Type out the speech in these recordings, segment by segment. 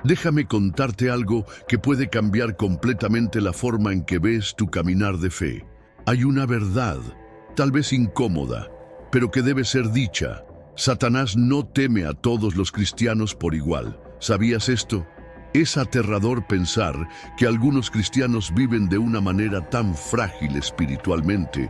Déjame contarte algo que puede cambiar completamente la forma en que ves tu caminar de fe. Hay una verdad, tal vez incómoda, pero que debe ser dicha. Satanás no teme a todos los cristianos por igual. ¿Sabías esto? Es aterrador pensar que algunos cristianos viven de una manera tan frágil espiritualmente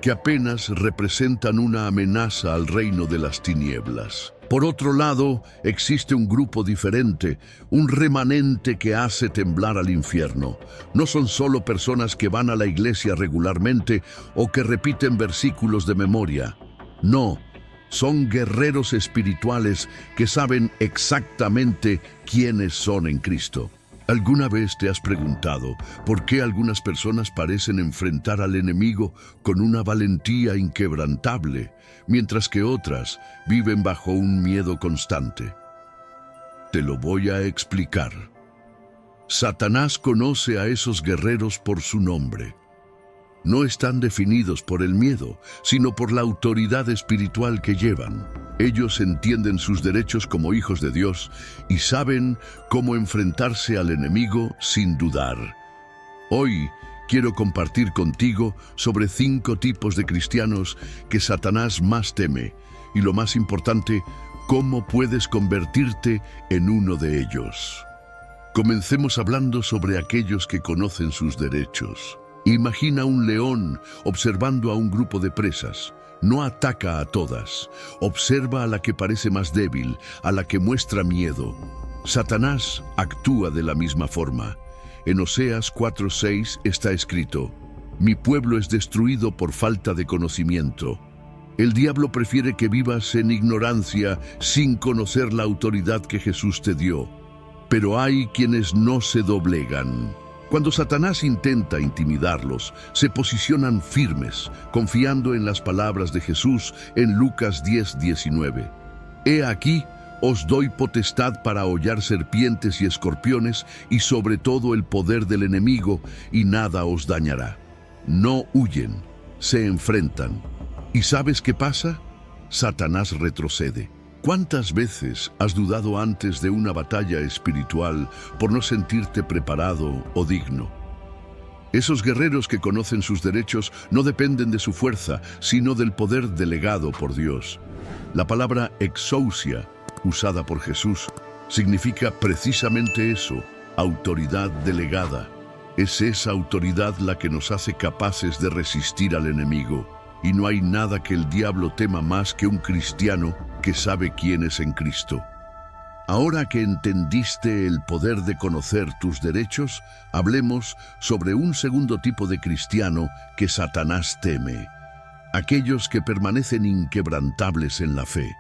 que apenas representan una amenaza al reino de las tinieblas. Por otro lado, existe un grupo diferente, un remanente que hace temblar al infierno. No son solo personas que van a la iglesia regularmente o que repiten versículos de memoria. No, son guerreros espirituales que saben exactamente quiénes son en Cristo. ¿Alguna vez te has preguntado por qué algunas personas parecen enfrentar al enemigo con una valentía inquebrantable, mientras que otras viven bajo un miedo constante? Te lo voy a explicar. Satanás conoce a esos guerreros por su nombre. No están definidos por el miedo, sino por la autoridad espiritual que llevan. Ellos entienden sus derechos como hijos de Dios y saben cómo enfrentarse al enemigo sin dudar. Hoy quiero compartir contigo sobre 5 tipos de cristianos que Satanás más teme y, lo más importante, cómo puedes convertirte en uno de ellos. Comencemos hablando sobre aquellos que conocen sus derechos. Imagina un león observando a un grupo de presas. No ataca a todas. Observa a la que parece más débil, a la que muestra miedo. Satanás actúa de la misma forma. En Oseas 4:6 está escrito: «Mi pueblo es destruido por falta de conocimiento». El diablo prefiere que vivas en ignorancia sin conocer la autoridad que Jesús te dio. Pero hay quienes no se doblegan. Cuando Satanás intenta intimidarlos, se posicionan firmes, confiando en las palabras de Jesús en Lucas 10:19. «He aquí, os doy potestad para hollar serpientes y escorpiones y sobre todo el poder del enemigo, y nada os dañará». No huyen, se enfrentan. ¿Y sabes qué pasa? Satanás retrocede. ¿Cuántas veces has dudado antes de una batalla espiritual por no sentirte preparado o digno? Esos guerreros que conocen sus derechos no dependen de su fuerza, sino del poder delegado por Dios. La palabra exousia, usada por Jesús, significa precisamente eso, autoridad delegada. Es esa autoridad la que nos hace capaces de resistir al enemigo. Y no hay nada que el diablo tema más que un cristiano que sabe quién es en Cristo. Ahora que entendiste el poder de conocer tus derechos, hablemos sobre un segundo tipo de cristiano que Satanás teme. Aquellos que permanecen inquebrantables en la fe.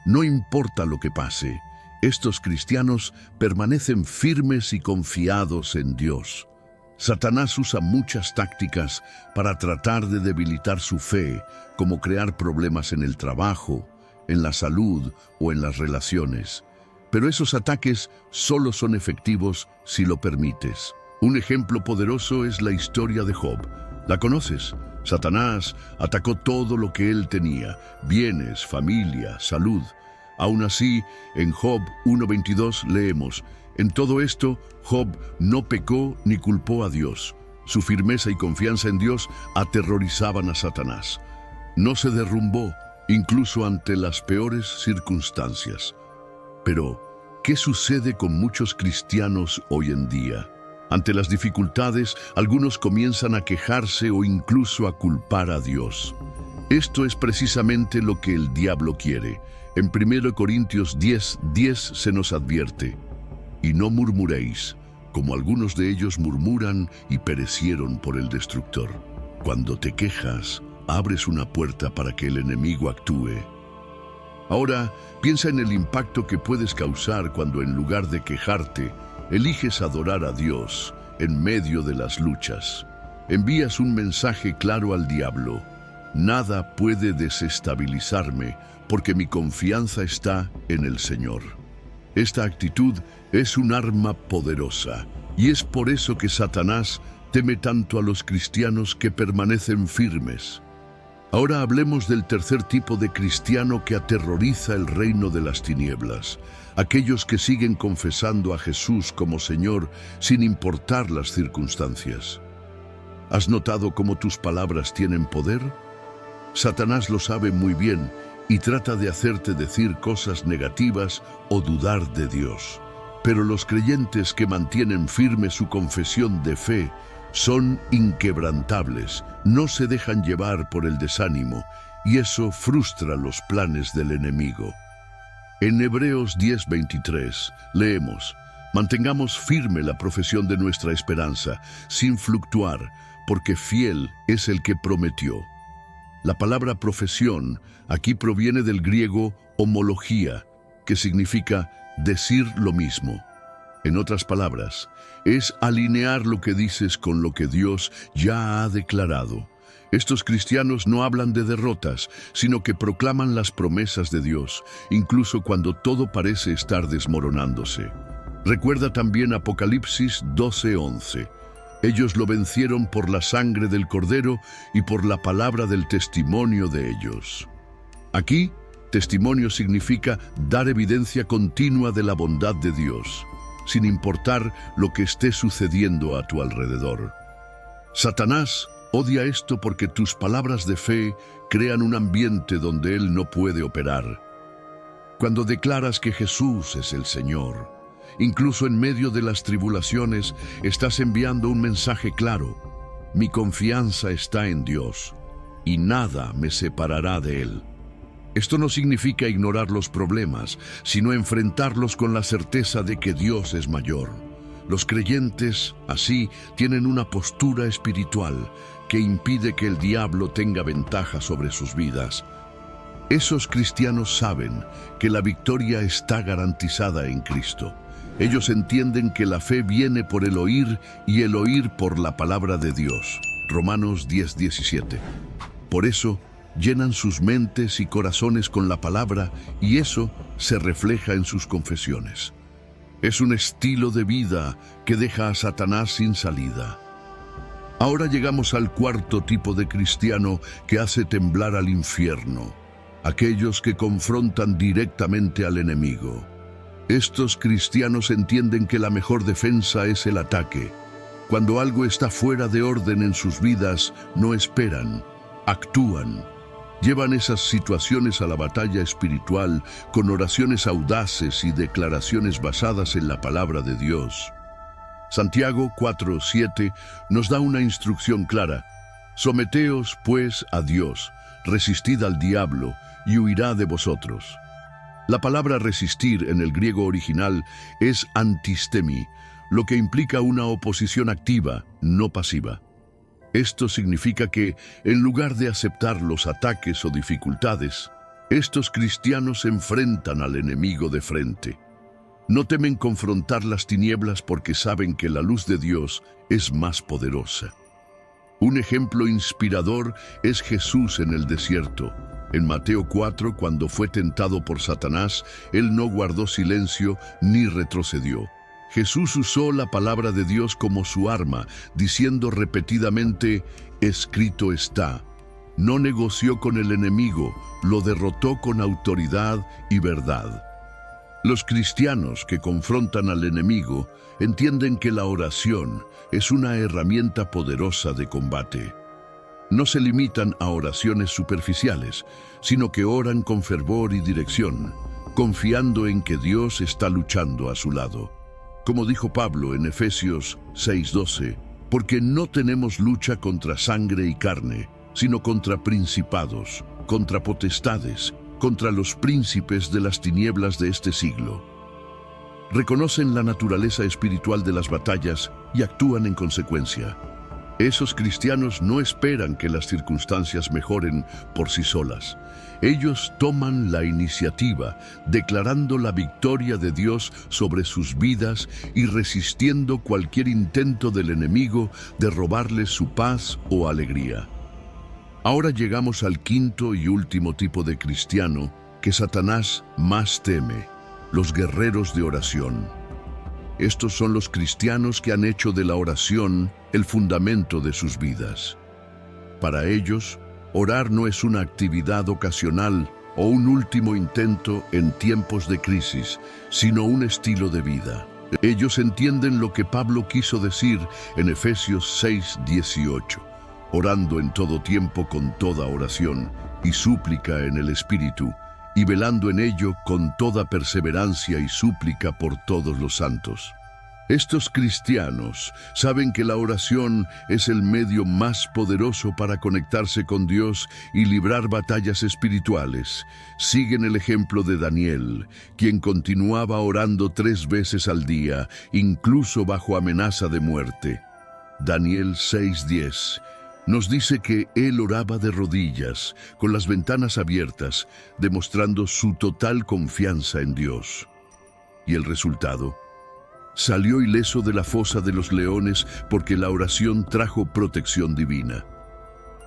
No importa lo que pase, estos cristianos permanecen firmes y confiados en Dios. Satanás usa muchas tácticas para tratar de debilitar su fe, como crear problemas en el trabajo, en la salud o en las relaciones. Pero esos ataques solo son efectivos si lo permites. Un ejemplo poderoso es la historia de Job. ¿La conoces? Satanás atacó todo lo que él tenía: bienes, familia, salud. Aún así, en Job 1:22 leemos: «En todo esto, Job no pecó ni culpó a Dios». Su firmeza y confianza en Dios aterrorizaban a Satanás. No se derrumbó, incluso ante las peores circunstancias. Pero, ¿qué sucede con muchos cristianos hoy en día? Ante las dificultades, algunos comienzan a quejarse o incluso a culpar a Dios. Esto es precisamente lo que el diablo quiere. En 1 Corintios 10:10 se nos advierte: «Y no murmuréis, como algunos de ellos murmuran y perecieron por el destructor». Cuando te quejas, abres una puerta para que el enemigo actúe. Ahora, piensa en el impacto que puedes causar cuando, en lugar de quejarte, eliges adorar a Dios en medio de las luchas. Envías un mensaje claro al diablo: «Nada puede desestabilizarme, porque mi confianza está en el Señor». Esta actitud es un arma poderosa, y es por eso que Satanás teme tanto a los cristianos que permanecen firmes. Ahora hablemos del tercer tipo de cristiano que aterroriza el reino de las tinieblas, aquellos que siguen confesando a Jesús como Señor sin importar las circunstancias. ¿Has notado cómo tus palabras tienen poder? Satanás lo sabe muy bien y trata de hacerte decir cosas negativas o dudar de Dios. Pero los creyentes que mantienen firme su confesión de fe son inquebrantables, no se dejan llevar por el desánimo, y eso frustra los planes del enemigo. En Hebreos 10:23 leemos: mantengamos firme la profesión de nuestra esperanza, sin fluctuar, porque fiel es el que prometió. La palabra profesión aquí proviene del griego homología, que significa decir lo mismo. En otras palabras, es alinear lo que dices con lo que Dios ya ha declarado. Estos cristianos no hablan de derrotas, sino que proclaman las promesas de Dios, incluso cuando todo parece estar desmoronándose. Recuerda también Apocalipsis 12:11. Ellos lo vencieron por la sangre del Cordero y por la palabra del testimonio de ellos. Aquí, testimonio significa dar evidencia continua de la bondad de Dios, sin importar lo que esté sucediendo a tu alrededor. Satanás odia esto porque tus palabras de fe crean un ambiente donde él no puede operar. Cuando declaras que Jesús es el Señor, incluso en medio de las tribulaciones, estás enviando un mensaje claro: mi confianza está en Dios, y nada me separará de Él. Esto no significa ignorar los problemas, sino enfrentarlos con la certeza de que Dios es mayor. Los creyentes, así, tienen una postura espiritual que impide que el diablo tenga ventaja sobre sus vidas. Esos cristianos saben que la victoria está garantizada en Cristo. Ellos entienden que la fe viene por el oír y el oír por la palabra de Dios. Romanos 10:17. Por eso, llenan sus mentes y corazones con la palabra, y eso se refleja en sus confesiones. Es un estilo de vida que deja a Satanás sin salida. Ahora llegamos al cuarto tipo de cristiano que hace temblar al infierno: aquellos que confrontan directamente al enemigo. Estos cristianos entienden que la mejor defensa es el ataque. Cuando algo está fuera de orden en sus vidas, no esperan, actúan. Llevan esas situaciones a la batalla espiritual con oraciones audaces y declaraciones basadas en la palabra de Dios. Santiago 4:7 nos da una instrucción clara: someteos pues a Dios, resistid al diablo y huirá de vosotros. La palabra resistir en el griego original es antistemi, lo que implica una oposición activa, no pasiva. Esto significa que, en lugar de aceptar los ataques o dificultades, estos cristianos enfrentan al enemigo de frente. No temen confrontar las tinieblas porque saben que la luz de Dios es más poderosa. Un ejemplo inspirador es Jesús en el desierto. En Mateo 4, cuando fue tentado por Satanás, él no guardó silencio ni retrocedió. Jesús usó la palabra de Dios como su arma, diciendo repetidamente: escrito está. No negoció con el enemigo, lo derrotó con autoridad y verdad. Los cristianos que confrontan al enemigo entienden que la oración es una herramienta poderosa de combate. No se limitan a oraciones superficiales, sino que oran con fervor y dirección, confiando en que Dios está luchando a su lado. Como dijo Pablo en Efesios 6:12, porque no tenemos lucha contra sangre y carne, sino contra principados, contra potestades, contra los príncipes de las tinieblas de este siglo. Reconocen la naturaleza espiritual de las batallas y actúan en consecuencia. Esos cristianos no esperan que las circunstancias mejoren por sí solas. Ellos toman la iniciativa, declarando la victoria de Dios sobre sus vidas y resistiendo cualquier intento del enemigo de robarles su paz o alegría. Ahora llegamos al quinto y último tipo de cristiano que Satanás más teme: los guerreros de oración. Estos son los cristianos que han hecho de la oración el fundamento de sus vidas. Para ellos, Orar no es una actividad ocasional o un último intento en tiempos de crisis, sino un estilo de vida. Ellos entienden lo que Pablo quiso decir en Efesios 6:18, orando en todo tiempo con toda oración y súplica en el Espíritu, y velando en ello con toda perseverancia y súplica por todos los santos. Estos cristianos saben que la oración es el medio más poderoso para conectarse con Dios y librar batallas espirituales. Siguen el ejemplo de Daniel, quien continuaba orando 3 veces al día, incluso bajo amenaza de muerte. Daniel 6:10 nos dice que él oraba de rodillas, con las ventanas abiertas, demostrando su total confianza en Dios. ¿Y el resultado? Salió ileso de la fosa de los leones porque la oración trajo protección divina.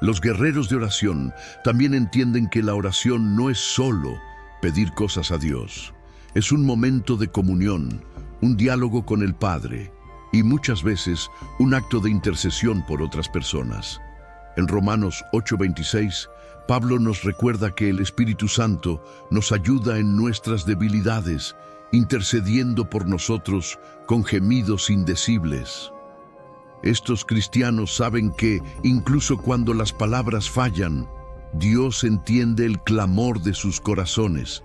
Los guerreros de oración también entienden que la oración no es solo pedir cosas a Dios. Es un momento de comunión, un diálogo con el Padre y muchas veces un acto de intercesión por otras personas. En Romanos 8:26, Pablo nos recuerda que el Espíritu Santo nos ayuda en nuestras debilidades, intercediendo por nosotros con gemidos indecibles. Estos cristianos saben que, incluso cuando las palabras fallan, Dios entiende el clamor de sus corazones.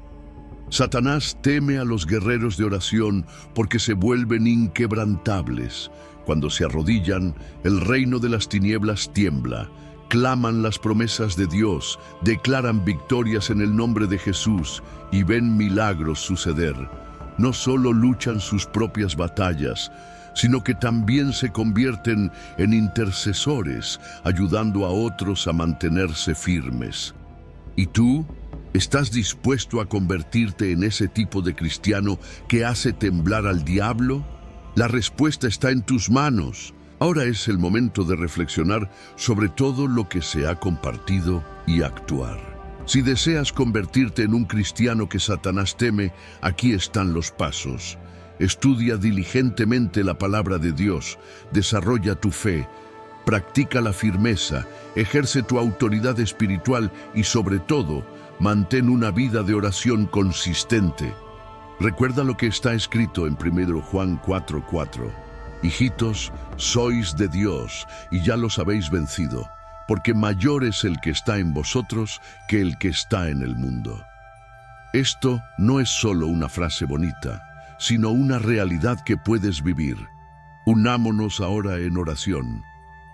Satanás teme a los guerreros de oración porque se vuelven inquebrantables. Cuando se arrodillan, el reino de las tinieblas tiembla. Claman las promesas de Dios, declaran victorias en el nombre de Jesús y ven milagros suceder. No solo luchan sus propias batallas, sino que también se convierten en intercesores, ayudando a otros a mantenerse firmes. ¿Y tú? ¿Estás dispuesto a convertirte en ese tipo de cristiano que hace temblar al diablo? La respuesta está en tus manos. Ahora es el momento de reflexionar sobre todo lo que se ha compartido y actuar. Si deseas convertirte en un cristiano que Satanás teme, aquí están los pasos. Estudia diligentemente la palabra de Dios, desarrolla tu fe, practica la firmeza, ejerce tu autoridad espiritual y sobre todo, mantén una vida de oración consistente. Recuerda lo que está escrito en 1 Juan 4:4. Hijitos, sois de Dios y ya los habéis vencido, porque mayor es el que está en vosotros que el que está en el mundo. Esto no es solo una frase bonita, sino una realidad que puedes vivir. Unámonos ahora en oración.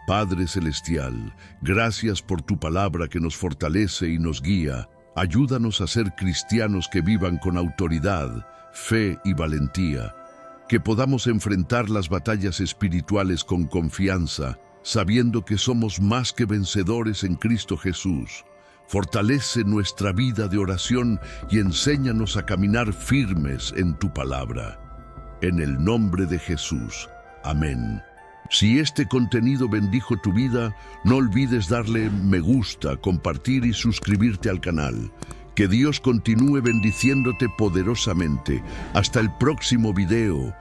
Padre Celestial, gracias por tu palabra que nos fortalece y nos guía. Ayúdanos a ser cristianos que vivan con autoridad, fe y valentía. Que podamos enfrentar las batallas espirituales con confianza, sabiendo que somos más que vencedores en Cristo Jesús. Fortalece nuestra vida de oración y enséñanos a caminar firmes en tu palabra. En el nombre de Jesús. Amén. Si este contenido bendijo tu vida, no olvides darle me gusta, compartir y suscribirte al canal. Que Dios continúe bendiciéndote poderosamente. Hasta el próximo video.